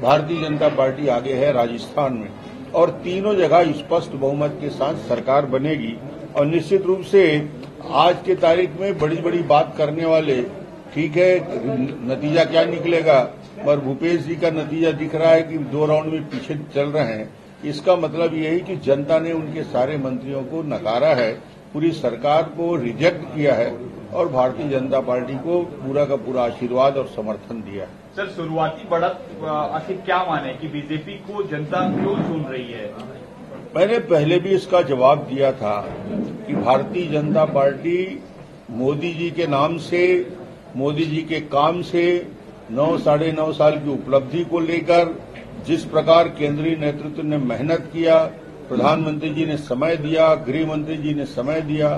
Bharatiya Janata party आगे है राजस्थान में, और तीनों जगह स्पष्ट बहुमत के साथ सरकार बनेगी। और निश्चित रूप से आज के तारीख में बड़ी बड़ी बात करने वाले, ठीक है, नतीजा क्या निकलेगा, पर भूपेश जी का नतीजा दिख रहा है कि 2 राउंड में पीछे चल रहे हैं। इसका मतलब ये है कि जनता ने उनके सारे मंत्रियों को नकारा है, पूरी सरकार को रिजेक्ट किया है और भारतीय जनता पार्टी को पूरा का पूरा आशीर्वाद और समर्थन दिया है। सर, शुरुआती बढ़त आखिर क्या माने कि बीजेपी को जनता क्यों चुन रही है? मैंने पहले भी इसका जवाब दिया था कि भारतीय जनता पार्टी मोदी जी के नाम से, मोदी जी के काम से, 9 साढ़े 9 साल की उपलब्धि को लेकर जिस प्रकार केंद्रीय नेतृत्व ने मेहनत किया, प्रधानमंत्री जी ने समय दिया, गृह मंत्री जी ने समय दिया,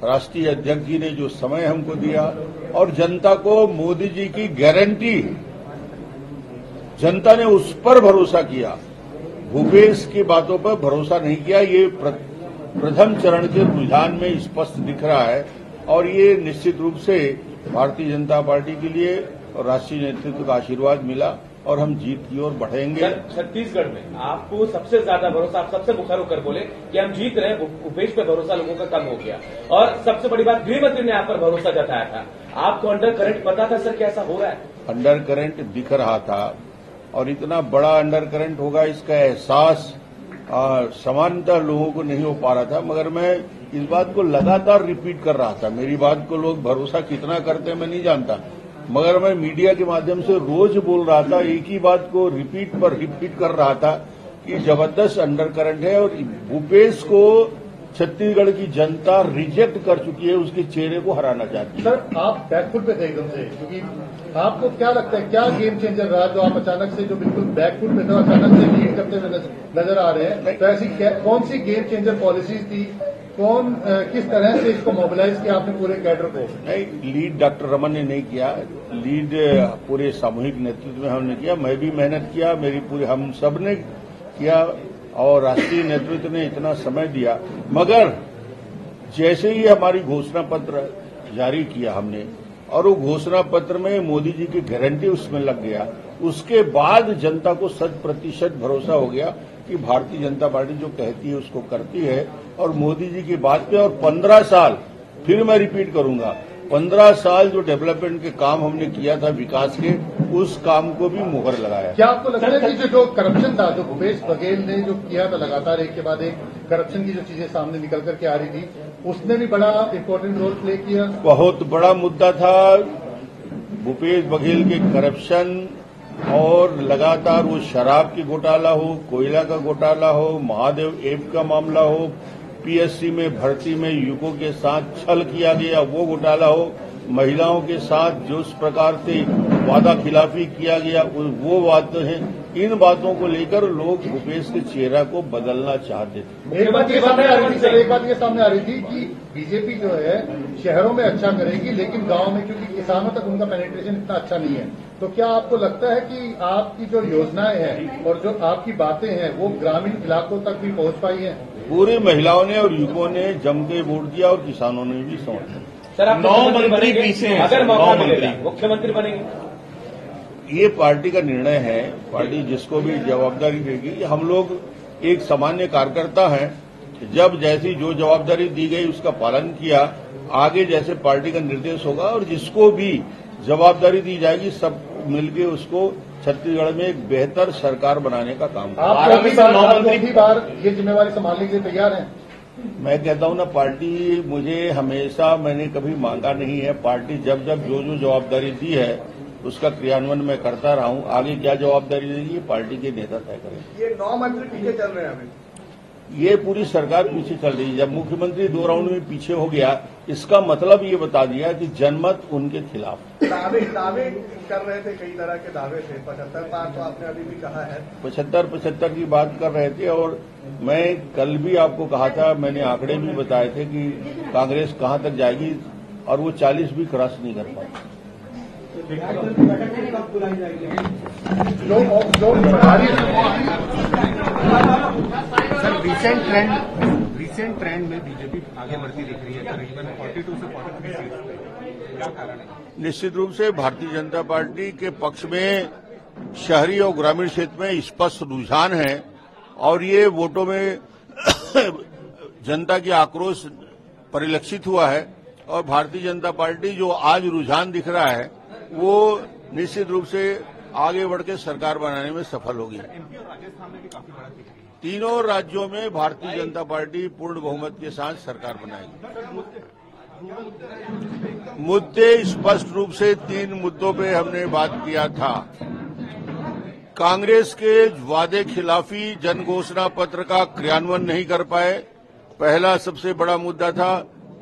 राष्ट्रीय अध्यक्ष जी ने जो समय हमको दिया, और जनता को मोदी जी की गारंटी, जनता ने उस पर भरोसा किया, भूपेश की बातों पर भरोसा नहीं किया। ये प्रथम चरण के रुझान में स्पष्ट दिख रहा है और ये निश्चित रूप से भारतीय जनता पार्टी के लिए और राष्ट्रीय नेतृत्व का आशीर्वाद मिला और हम जीत की ओर बढ़ेंगे। छत्तीसगढ़ में आपको सबसे ज्यादा भरोसा, आप सबसे मुखर होकर बोले कि हम जीत रहे हैं, भूपेश पे भरोसा लोगों का कम हो गया। और सबसे बड़ी बात, गृह मंत्री ने आप पर भरोसा जताया था। आपको अंडर करंट पता था सर कि ऐसा हो रहा है? अंडर करंट दिख रहा था और इतना बड़ा अंडर करंट होगा इसका एहसास सामान्यतः लोगों को नहीं हो पा रहा था, मगर मैं इस बात को लगातार रिपीट कर रहा था। मेरी बात को लोग भरोसा कितना करते हैं मैं नहीं जानता, मगर मैं मीडिया के माध्यम से रोज बोल रहा था, एक ही बात को रिपीट कर रहा था कि जबरदस्त अंडर करंट है और भूपेश को छत्तीसगढ़ की जनता रिजेक्ट कर चुकी है, उसके चेहरे को हराना चाहती है। सर, आप बैकफुट पे थे एकदम से, क्योंकि आपको क्या लगता है क्या गेम चेंजर रहा जो आप अचानक से, जो बिल्कुल बैकफुट पे थे, अचानक से लीड करते हुए नजर आ रहे हैं? तो ऐसी कौन सी गेम चेंजर पॉलिसीज थी, कौन किस तरह से इसको मोबिलाइज किया आपने पूरे कैडर को? नहीं, लीड डॉक्टर रमन ने नहीं किया, लीड पूरे सामूहिक नेतृत्व में हमने किया, मैं भी मेहनत किया, मेरी पूरी हम सब ने किया और राष्ट्रीय नेतृत्व ने इतना समय दिया। मगर जैसे ही हमारी घोषणा पत्र जारी किया हमने और वो घोषणा पत्र में मोदी जी की गारंटी उसमें लग गया, उसके बाद जनता को 100% भरोसा हो गया कि भारतीय जनता पार्टी जो कहती है उसको करती है और मोदी जी की बात पे। और 15 साल, फिर मैं रिपीट करूंगा, 15 साल जो डेवलपमेंट के काम हमने किया था विकास के, उस काम को भी मुहर लगाया। क्या आपको लगता है कि जो करप्शन था, जो भूपेश बघेल ने जो किया था लगातार एक के बाद एक करप्शन की जो चीजें सामने निकल करके आ रही थी, उसने भी बड़ा इंपॉर्टेंट रोल प्ले किया? बहुत बड़ा मुद्दा था भूपेश बघेल के करप्शन, और लगातार वो शराब की घोटाला हो, कोयला का घोटाला हो, महादेव ऐप का मामला हो, पीएससी में भर्ती में युवकों के साथ छल किया गया वो घोटाला हो, महिलाओं के साथ जो उस प्रकार से वादा खिलाफी किया गया वो बातें हैं। इन बातों को लेकर लोग भूपेश के चेहरा को बदलना चाहते थे। एक बात ये सामने आ रही थी कि बीजेपी जो है शहरों में अच्छा करेगी, लेकिन गांव में, क्योंकि किसानों तक उनका पेनिट्रेशन इतना अच्छा नहीं है, तो क्या आपको लगता है कि आपकी जो योजनाएं हैं और जो आपकी बातें हैं वो ग्रामीण इलाकों तक भी पहुंच पाई है? पूरी महिलाओं ने और युवकों ने जम के वोट दिया और किसानों ने भी समर्थन। सर, आप 9 मंत्री पीछे हैं, अगर मौका मिलेगा मुख्यमंत्री बनेंगे? ये पार्टी का निर्णय है, पार्टी जिसको भी जवाबदारी देगी। हम लोग एक सामान्य कार्यकर्ता हैं, जब जैसी जो जवाबदारी दी गई उसका पालन किया, आगे जैसे पार्टी का निर्देश होगा और जिसको भी जवाबदारी दी जाएगी सब मिलके उसको छत्तीसगढ़ में एक बेहतर सरकार बनाने का काम करें। आप अगली बार ये जिम्मेवारी संभालने के लिए तैयार हैं? मैं कहता हूं ना, पार्टी मुझे हमेशा, मैंने कभी मांगा नहीं है, पार्टी जब जब जो जवाबदारी दी है उसका क्रियान्वयन मैं करता रहा हूं। आगे क्या जवाबदारी देगी पार्टी के नेता तय करेंगे। ये 9 मंत्री पीछे चल रहे हैं अभी, ये पूरी सरकार पीछे चल रही है। जब मुख्यमंत्री 2 राउंड में पीछे हो गया, इसका मतलब ये बता दिया कि जनमत उनके खिलाफ। दावे कर रहे थे, कई तरह के दावे थे, 75 पार तो आपने अभी भी कहा है, 75 की बात कर रहे थे। और मैं कल भी आपको कहा था, मैंने आंकड़े भी बताए थे कि कांग्रेस कहां तक जाएगी और वो 40 भी क्रॉस नहीं कर पाई। सर, रिसेंट ट्रेंड में बीजेपी आगे बढ़ती दिख रही है, करीबन 42 से 43 सीट, क्या कारण है? निश्चित रूप से भारतीय जनता पार्टी के पक्ष में शहरी और ग्रामीण क्षेत्र में स्पष्ट रुझान है और ये वोटों में जनता की आक्रोश परिलक्षित हुआ है और भारतीय जनता पार्टी जो आज रुझान दिख रहा है वो निश्चित रूप से आगे बढ़ के सरकार बनाने में सफल होगी। एमपी और राजस्थान में भी काफी बड़ा दिख रही है। तीनों राज्यों में भारतीय जनता पार्टी पूर्ण बहुमत के साथ सरकार बनाएगी। मुद्दे स्पष्ट रूप से 3 मुद्दों पे हमने बात किया था। कांग्रेस के वादे खिलाफी जन घोषणा पत्र का क्रियान्वयन नहीं कर पाए, पहला सबसे बड़ा मुद्दा था।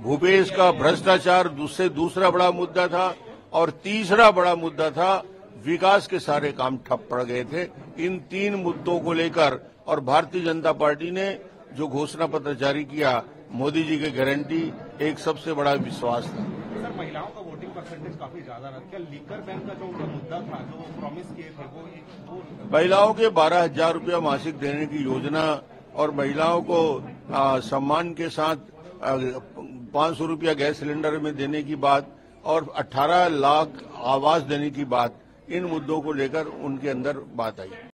भूपेश का भ्रष्टाचार दूसरा बड़ा मुद्दा था और तीसरा बड़ा मुद्दा था विकास के सारे काम ठप पड़ गए थे। इन 3 मुद्दों को लेकर और भारतीय जनता पार्टी ने जो घोषणा पत्र जारी किया, मोदी जी की गारंटी एक सबसे बड़ा विश्वास था। सर, महिलाओं का वोटिंग परसेंटेज काफी ज्यादा रहा। क्या लीकर बैंक का जो उनका मुद्दा था, जो वो प्रॉमिस किए थे, वो महिलाओं के 12,000 रुपया मासिक देने की योजना और महिलाओं को सम्मान के साथ 500 रुपया गैस सिलेंडर में देने की बात और 18 लाख आवास देने की बात, इन मुद्दों को लेकर उनके अंदर बात आई।